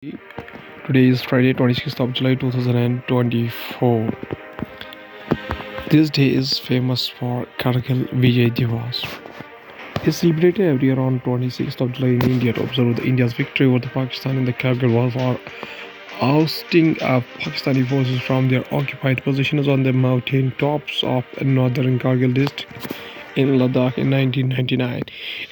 Today is Friday, 26th of July 2024. This day is famous for Kargil Vijay Divas. It's celebrated every year on 26th of July in India to observe the India's victory over the Pakistan in the Kargil War for ousting Pakistani forces from their occupied positions on the mountain tops of northern Kargil district in Ladakh in 1999.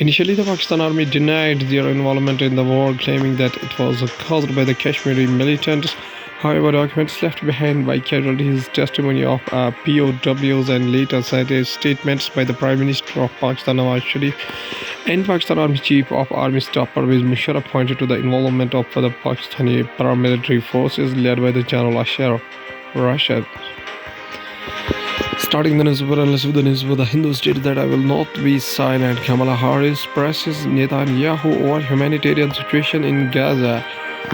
Initially, the Pakistan army denied their involvement in the war, claiming that it was caused by the Kashmiri militants. However, documents left behind by casualties, testimony of POWs, and later cited statements by the Prime Minister of Pakistan, Nawaz Sharif, and Pakistan Army Chief of Army Staff Pervez Musharraf pointed to the involvement of the Pakistani paramilitary forces led by the General Ashraf Rashid. Starting the news with the news with the Hindu stated that I will not be silent. Kamala Harris presses Netanyahu over humanitarian situation in Gaza.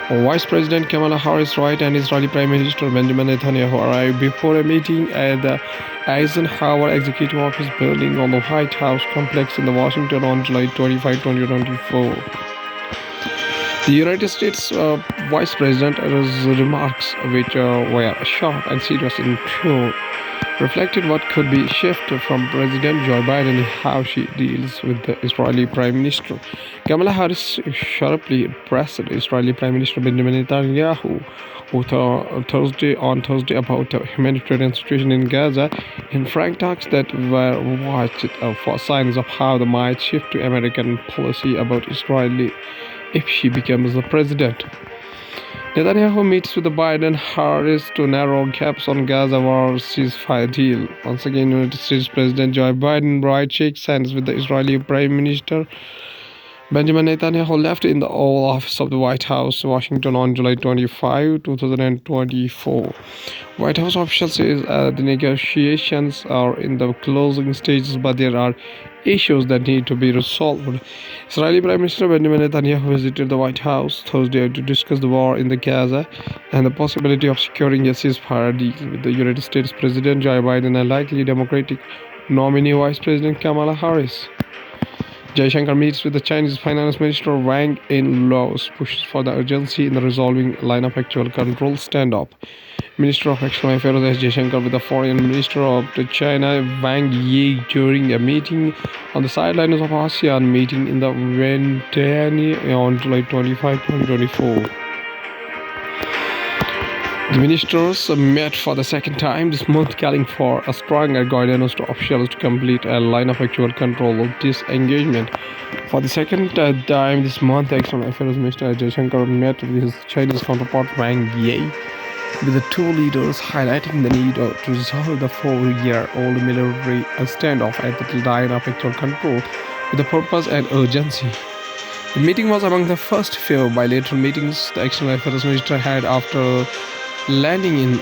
Vice President Kamala Harris Wright and Israeli Prime Minister Benjamin Netanyahu arrived before a meeting at the Eisenhower Executive Office building on the White House complex in Washington on July 25, 2024. The United States Vice President's remarks, which were short and serious in tone, reflected what could be a shift from President Joe Biden in how she deals with the Israeli Prime Minister. Kamala Harris sharply pressed Israeli Prime Minister Benjamin Netanyahu on Thursday about the humanitarian situation in Gaza in frank talks that were watched for signs of how the might shift to American policy about Israel if she becomes the president. Netanyahu meets with the Biden-Harris to narrow gaps on Gaza war ceasefire deal. Once again, United States President Joe Biden shakes hands with the Israeli Prime Minister Benjamin Netanyahu left in the Oval Office of the White House, Washington, on July 25, 2024. White House officials say the negotiations are in the closing stages, but there are issues that need to be resolved. Israeli Prime Minister Benjamin Netanyahu visited the White House Thursday to discuss the war in the Gaza and the possibility of securing a ceasefire deal with the United States President Joe Biden and likely Democratic nominee Vice President Kamala Harris. Jaishankar meets with the Chinese Finance Minister Wang in Laos, pushes for the urgency in the resolving line of actual control standoff. Minister of External Affairs S. Jaishankar with the Foreign Minister of China Wang Yi during a meeting on the sidelines of ASEAN meeting in the Vientiane on July 25, 2024. The ministers met for the second time this month, calling for a stronger guidance to officials to complete a line of actual control of this engagement. For the second time this month, the External Affairs Minister Jaishankar met with his Chinese counterpart Wang Yi, with the two leaders highlighting the need to resolve the 4-year-old military standoff at the line of actual control with the purpose and urgency. The meeting was among the first few bilateral meetings the External Affairs Minister had after landing in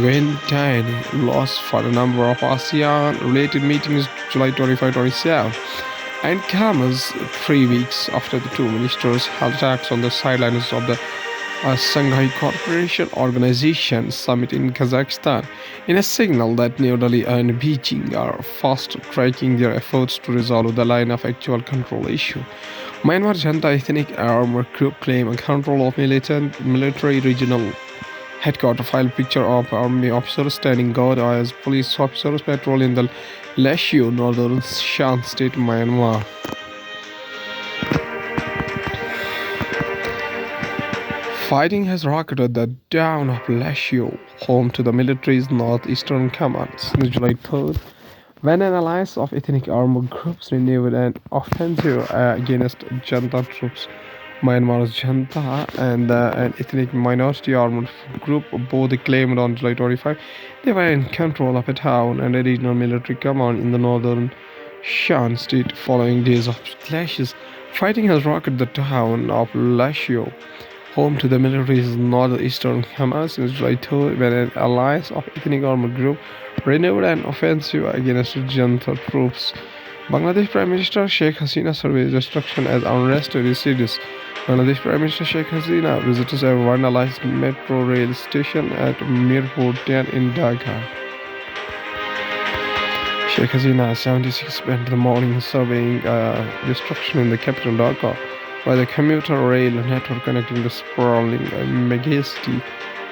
Vientiane, lost for a number of ASEAN-related meetings July 25-27, and comes 3 weeks after the two ministers held attacks on the sidelines of the Shanghai Cooperation Organization summit in Kazakhstan, in a signal that New Delhi and Beijing are fast-tracking their efforts to resolve the line of actual control issue. Myanmar Junta Ethnic Armed Group claim control of military regional headquarters, filed picture of army officers standing guard as police officers patrol in the Lashio, northern Shan state, Myanmar. Fighting has rocketed the town of Lashio, home to the military's northeastern command, since July 3rd, when an alliance of ethnic armed groups renewed an offensive against junta troops. Myanmar's junta and an ethnic minority armed group both claimed on July 25 they were in control of a town and a regional military command in the northern Shan state following days of clashes. Fighting has rocked the town of Lashio, home to the military's northeastern command, since July 3rd, when an alliance of ethnic armed group renewed an offensive against junta troops. Bangladesh Prime Minister Sheikh Hasina surveys destruction as unrest recedes. Bangladesh Prime Minister Sheikh Hasina visits a vandalized metro rail station at Mirpur 10 in Dhaka. Sheikh Hasina, 76, spent the morning surveying destruction in the capital Dhaka. by the commuter rail network connecting the sprawling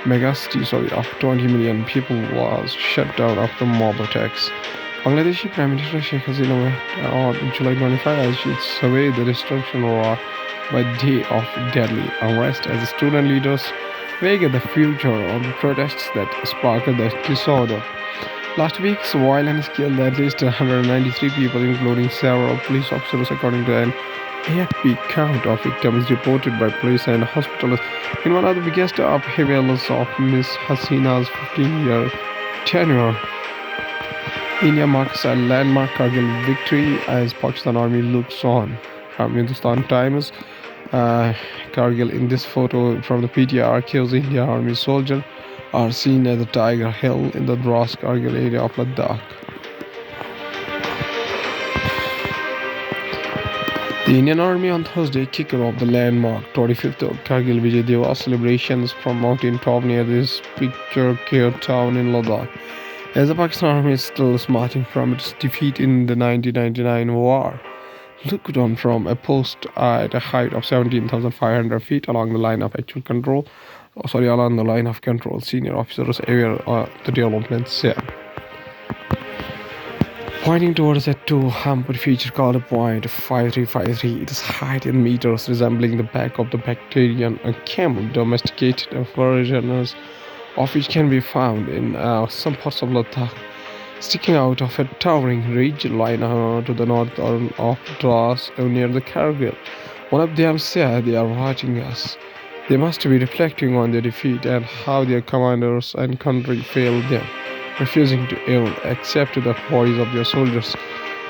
megacity of 20 million people was shut down after mob attacks. Bangladeshi Prime Minister Sheikh Hasina on July 25 as she surveyed the destruction wrought by day of deadly unrest as student leaders vague at the future of the protests that sparked the disorder. Last week's violence killed at least 193 people, including several police officers, according to an AFP count of victims reported by police and hospitals. In one of the biggest upheavals of Ms. Hasina's 15-year tenure, India marks a landmark Kargil victory as Pakistan Army looks on. From Hindustan Times, Kargil in this photo from the PTR shows Indian Army soldiers are seen at the Tiger Hill in the Dras Kargil area of Ladakh. The Indian Army on Thursday kicked off the landmark 25th Kargil Vijay Diwas celebrations from mountain top near this picturesque town in Ladakh. As the Pakistan Army is still smarting from its defeat in the 1999 war, looked on from a post at a height of 17,500 feet along the line of control. Senior officers aware of the developments said. Pointing towards a two-humped feature called Point 5353, its height in meters resembling the back of the bacterian camel, domesticated versions of which can be found in some parts of Ladakh, sticking out of a towering ridge line to the north of Dras near the Kargil. One of them said, "They are watching us. They must be reflecting on their defeat and how their commanders and country failed them, refusing to even accept the bodies of their soldiers."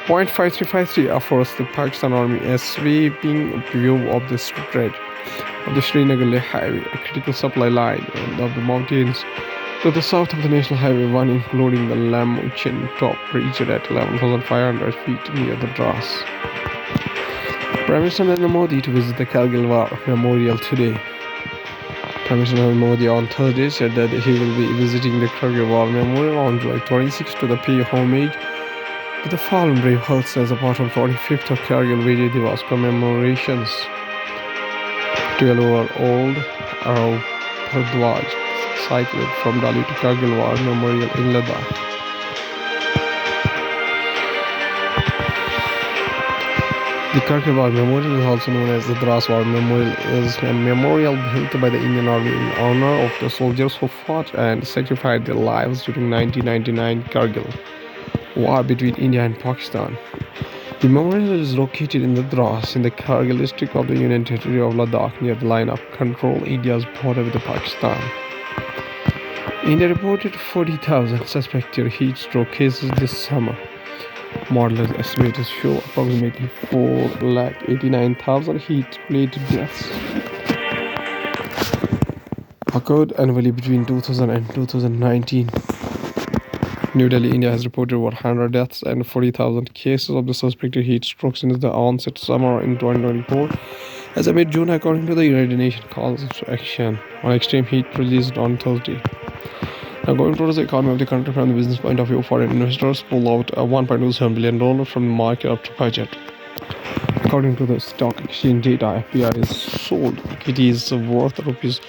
Point 5353 offers the Pakistan Army a sweeping view of the stretch of the Srinagar Highway, a critical supply line of the mountains to the south of the National Highway 1, including the Lamuchin top, reached at 11,500 feet near the Dras. Prime Minister Narendra Modi to visit the Kargil War Memorial today. Prime Minister Narendra Modi on Thursday said that he will be visiting the Kargil War Memorial on July 26 to pay homage to the fallen brave hearts as a part of 25th of Kargil Vijay Diwas commemorations. 12-year-old Arav Bhardwaj cycled from Delhi to Kargil War Memorial in Ladakh. The Kargil War Memorial is also known as the Dras War Memorial. It is a memorial built by the Indian Army in honor of the soldiers who fought and sacrificed their lives during 1999 Kargil war between India and Pakistan. The memorial is located in the Dras in the Kargil district of the Union Territory of Ladakh near the line of control India's border with Pakistan. India reported 40,000 suspected heat stroke cases this summer. Modelers estimates show approximately 489,000 heat-related deaths occurred annually between 2000 and 2019. New Delhi, India has reported over 100 deaths and 40,000 cases of the suspected heat stroke since the onset summer in 2024. As of mid-June, according to the United Nations Calls to Action on Extreme Heat released on Thursday. Now, going towards the economy of the country from the business point of view, foreign investors pull out $1.27 billion from the market after budget. According to the stock exchange data, FPI is sold equities worth rupees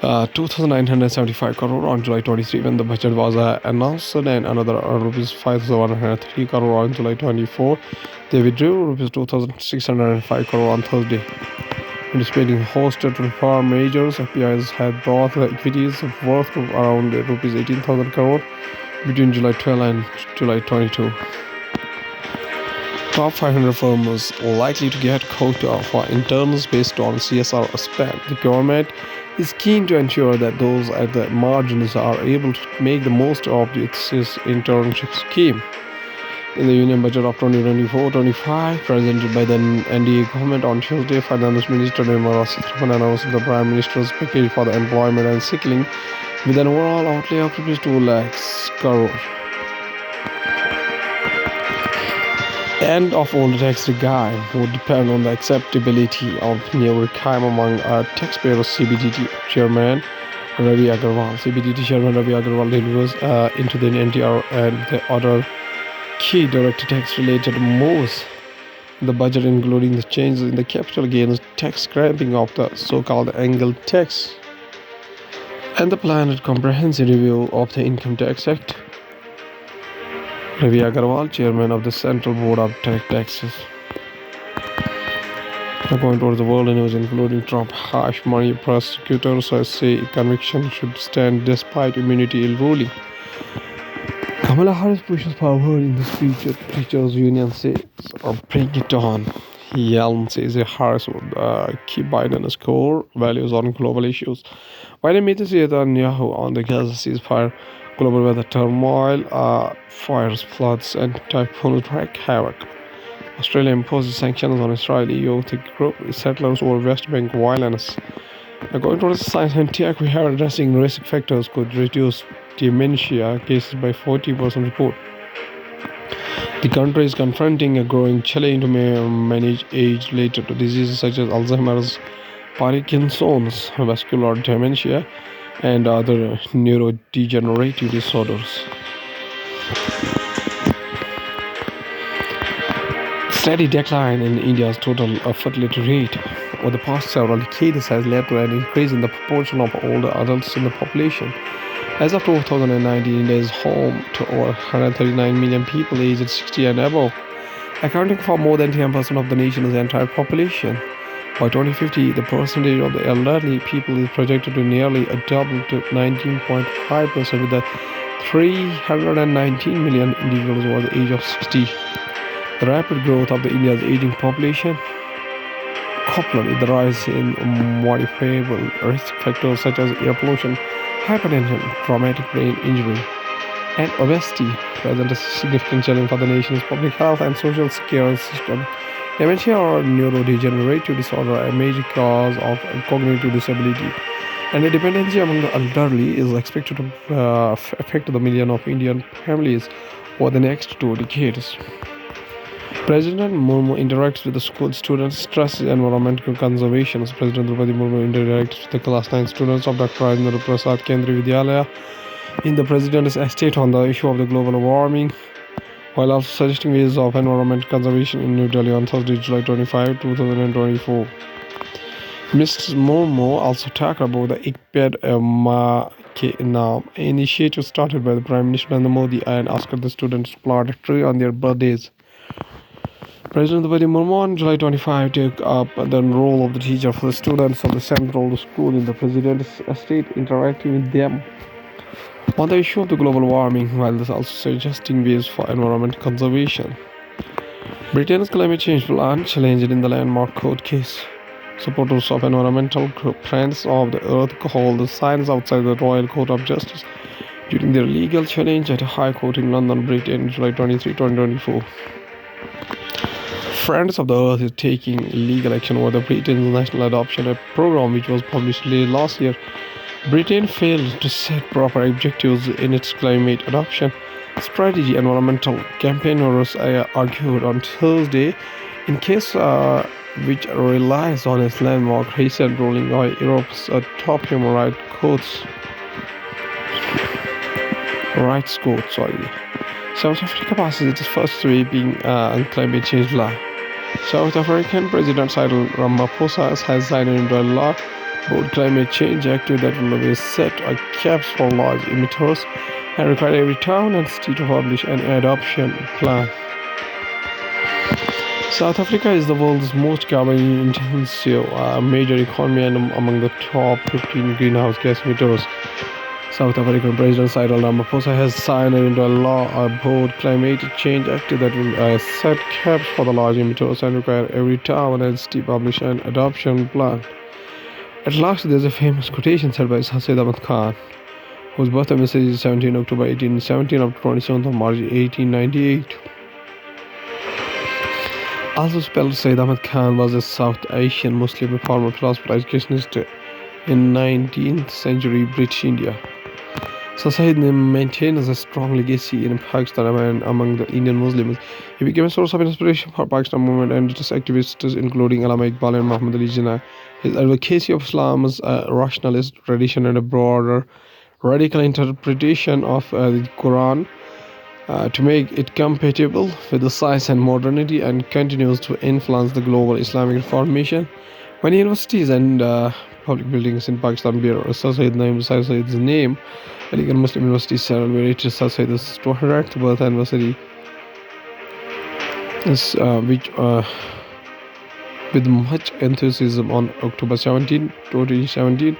2,975 crore on July 23 when the budget was announced, and another rupees 5,103 crore on July 24. They withdrew rupees 2,605 crore on Thursday. Anticipating hosted reform measures, FPIs had brought the equities worth around rupees 18,000 crore between July 12 and July 22. Top 500 firms likely to get quota for interns based on CSR spend. The government is keen to ensure that those at the margins are able to make the most of its internship scheme. In the Union Budget of 2024-25, presented by the NDA government on Tuesday, Finance Minister Nirmala Sitharaman announced the Prime Minister's package for the employment and skilling with an overall outlay of Rs 2 lakhs crore. End of old tax regime would depend on the acceptability of new regime among taxpayers. CBDT Chairman Ravi Agarwal delivers into the NTR and the other key direct tax related moves The budget, including the changes in the capital gains tax, scrapping of the so-called angle tax, and the planned comprehensive review of the Income Tax Act. Ravi Agarwal, chairman of the Central Board of Direct Taxes. Now going towards the world news, including Trump harsh money prosecutors say conviction should stand despite immunity ruling. Kamala Harris pushes power in the speech at teachers' union says, bring it on. Yellen says Harris would keep Biden's core values on global issues. Biden meets Netanyahu on the Gaza ceasefire. Global weather turmoil, fires, floods, and typhoons wreak havoc. Australia imposes sanctions on Israeli youth group settlers over West Bank violence. According to the science and tech, we have addressing risk factors could reduce dementia cases by 40% report. The country is confronting a growing challenge to manage age-related diseases such as Alzheimer's, Parkinson's, vascular dementia, and other neurodegenerative disorders. Steady decline in India's total fertility rate over the past several decades has led to an increase in the proportion of older adults in the population. As of 2019, India is home to over 139 million people aged 60 and above, accounting for more than 10% of the nation's entire population. By 2050, the percentage of the elderly people is projected to nearly double to 19.5%, with the 319 million individuals over the age of 60. The rapid growth of the India's aging population, coupled with the rise in modifiable risk factors such as air pollution, hypertension, traumatic brain injury, and obesity, present a significant challenge for the nation's public health and social care system. Dementia or neurodegenerative disorder, a major cause of cognitive disability, and the dependency among the elderly is expected to affect the million of Indian families over the next 2 decades. President Murmu interacts with the school students, stresses environmental conservation. President Draupadi Murmu interacts with the class 9 students of Dr. Rajendra Prasad Kendriya Vidyalaya in the president's estate on the issue of the global warming, while also suggesting ways of environmental conservation in New Delhi on Thursday, July 25, 2024. Mr. Murmu also talked about the Ek Ped Ma Ke Naam initiative started by the Prime Minister Narendra Modi and asked the students to plant a tree on their birthdays. President Draupadi Murmu on July 25 took up the role of the teacher for the students of the Central School in the President's estate, interacting with them on the issue of the global warming, while also suggesting ways for environmental conservation. Britain's climate change plan challenged in the landmark court case. Supporters of environmental friends of the earth called the signs outside the Royal Court of Justice during their legal challenge at a High Court in London, Britain, July 23, 2024. Friends of the Earth is taking legal action over the Britain's national adoption program, which was published late last year. Britain failed to set proper objectives in its climate adoption strategy. Environmental campaigners argued on Thursday in case which relies on its landmark recent ruling by Europe's top human rights courts. South Africa passes its first sweeping climate change law. South African President Cyril Ramaphosa has signed into a law board Climate Change Act that will set caps for large emitters and require every town and city to publish an adoption plan. South Africa is the world's most carbon-intensive major economy and among the top 15 greenhouse gas emitters. South African President Cyril Ramaphosa has signed into a law board Climate Change Act that will set caps for the large emitters and require every town and city publish an adoption plan. At last, there's a famous quotation said by Said Ahmed Khan, whose birthday message is 17 October 1817 up to 27th of March 1898. Also spelled Said Ahmed Khan was a South Asian Muslim reformer, philosopher, educationist in 19th century British India. Said maintains a strong legacy in Pakistan and among the Indian Muslims. He became a source of inspiration for Pakistan movement and its activists, including Allama Iqbal and Muhammad Ali Jinnah. His advocacy of Islam's rationalist tradition and a broader radical interpretation of the Quran to make it compatible with the science and modernity, and continues to influence the global Islamic reformation. Many universities and public buildings in Pakistan bear Sir Sayyid's name. Legal Muslim universities celebrated Sir Sayyid's 200th birth anniversary, which with much enthusiasm on October 17, 2017.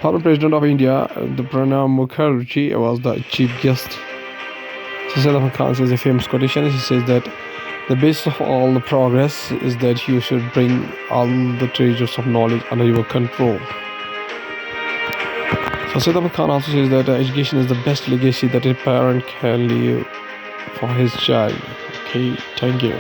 Former President of India, the Pranab Mukherjee, was the chief guest. Sayyid Ahmad Khan is a famous quotation. He says that the basis of all the progress is that you should bring all the treasures of knowledge under your control. So Sayyid Ahmad Khan also says that education is the best legacy that a parent can leave for his child. Okay, thank you.